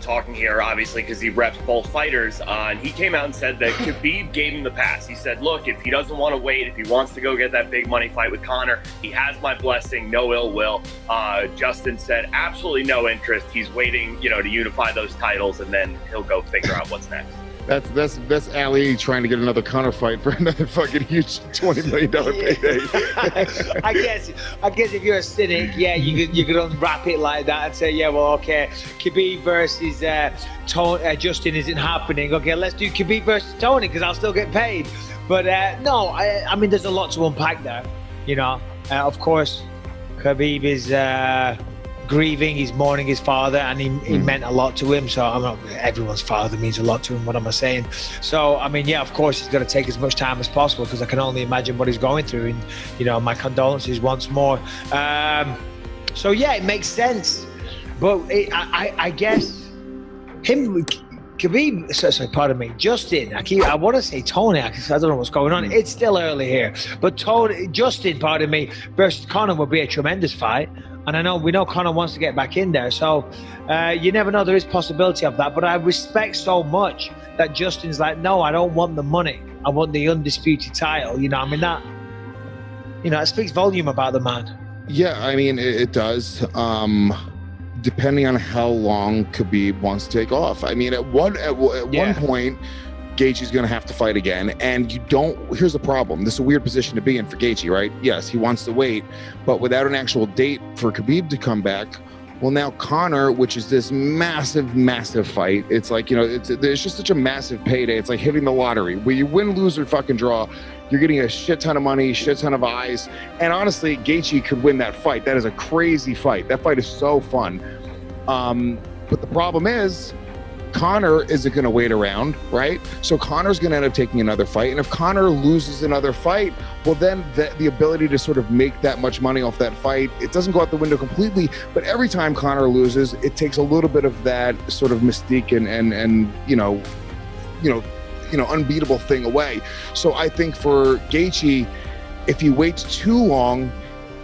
talking here, obviously, because he reps both fighters. And he came out and said that Khabib gave him the pass. He said, look, if he doesn't want to wait, if he wants to go get that big money fight with Conor, he has my blessing, no ill will. Justin said absolutely no interest. He's waiting, to unify those titles, and then he'll go figure out what's next. That's Ali trying to get another Conor fight for another fucking huge $20 million payday. I guess if you're a cynic, yeah, you could unwrap it like that and say, yeah, well, okay, Khabib versus Justin isn't happening. Okay, let's do Khabib versus Tony because I'll still get paid. But no, I mean, there's a lot to unpack there. Of course, Khabib is grieving, he's mourning his father, and he meant a lot to him. So everyone's father means a lot to him, what am I saying? So I mean, yeah, of course he's going to take as much time as possible because I can only imagine what he's going through, and my condolences once more. So yeah, it makes sense, but I guess him, Khabib, sorry, pardon me, Justin, I want to say Tony, I don't know what's going on, it's still early here, but Justin, pardon me, versus Conor would be a tremendous fight. And we know Conor wants to get back in there, so you never know, there is possibility of that. But I respect so much that Justin's like, no, I don't want the money, I want the undisputed title. It speaks volume about the man. Yeah, I mean, it does. Depending on how long Khabib wants to take off. I mean, at one point, Gaethje's going to have to fight again, and here's the problem. This is a weird position to be in for Gaethje, right? Yes, he wants to wait, but without an actual date for Khabib to come back, well, now Conor, which is this massive, massive fight, it's like, there's just such a massive payday. It's like hitting the lottery where you win, lose, or fucking draw. You're getting a shit ton of money, shit ton of eyes, and honestly, Gaethje could win that fight. That is a crazy fight. That fight is so fun. But the problem is, Conor isn't going to wait around, right? So Conor's going to end up taking another fight. And if Conor loses another fight, well, then the ability to sort of make that much money off that fight, it doesn't go out the window completely. But every time Conor loses, it takes a little bit of that sort of mystique and unbeatable thing away. So I think for Gaethje, if he waits too long,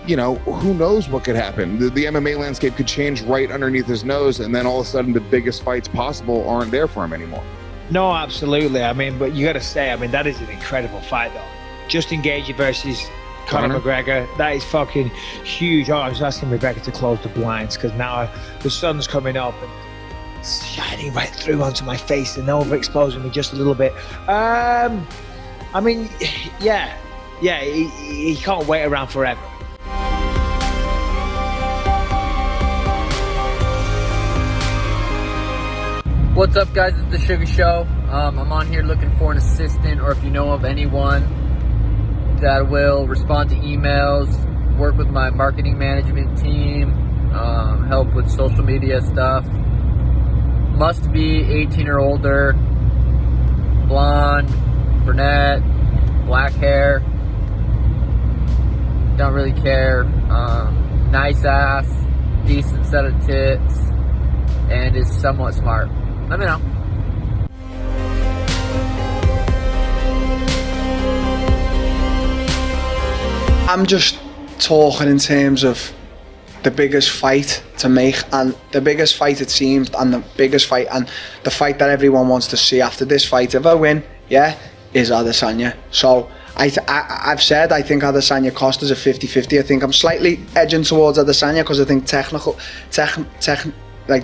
who knows what could happen. The MMA landscape could change right underneath his nose, and then all of a sudden the biggest fights possible aren't there for him anymore. No, absolutely. I mean, but you got to say, that is an incredible fight, though. Justin Gaethje versus Conor McGregor, that is fucking huge. I was asking Rebecca to close the blinds because now the sun's coming up and it's shining right through onto my face and overexposing me just a little bit. He can't wait around forever. What's up, guys? It's the Sugar Show. I'm on here looking for an assistant, or if you know of anyone that will respond to emails, work with my marketing management team, help with social media stuff. Must be 18 or older, blonde, brunette, black hair, don't really care, nice ass, decent set of tits, and is somewhat smart. Let me know. I'm just talking in terms of the biggest fight to make, and the biggest fight it seems, and the biggest fight, and the fight that everyone wants to see after this fight, if I win, is Adesanya. So I've said I think Adesanya Costa's a 50-50. I think I'm slightly edging towards Adesanya because I think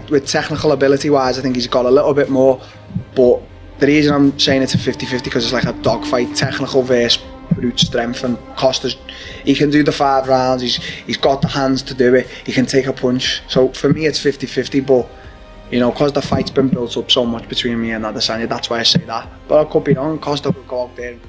with technical ability wise, I think he's got a little bit more, but the reason I'm saying it's a 50-50 because it's like a dogfight, technical versus brute strength, and Costa's, he can do the 5 rounds, he's got the hands to do it, he can take a punch. So for me it's 50-50, but because the fight's been built up so much between me and Adesanya, that's why I say that. But I could be wrong. Costa will go out there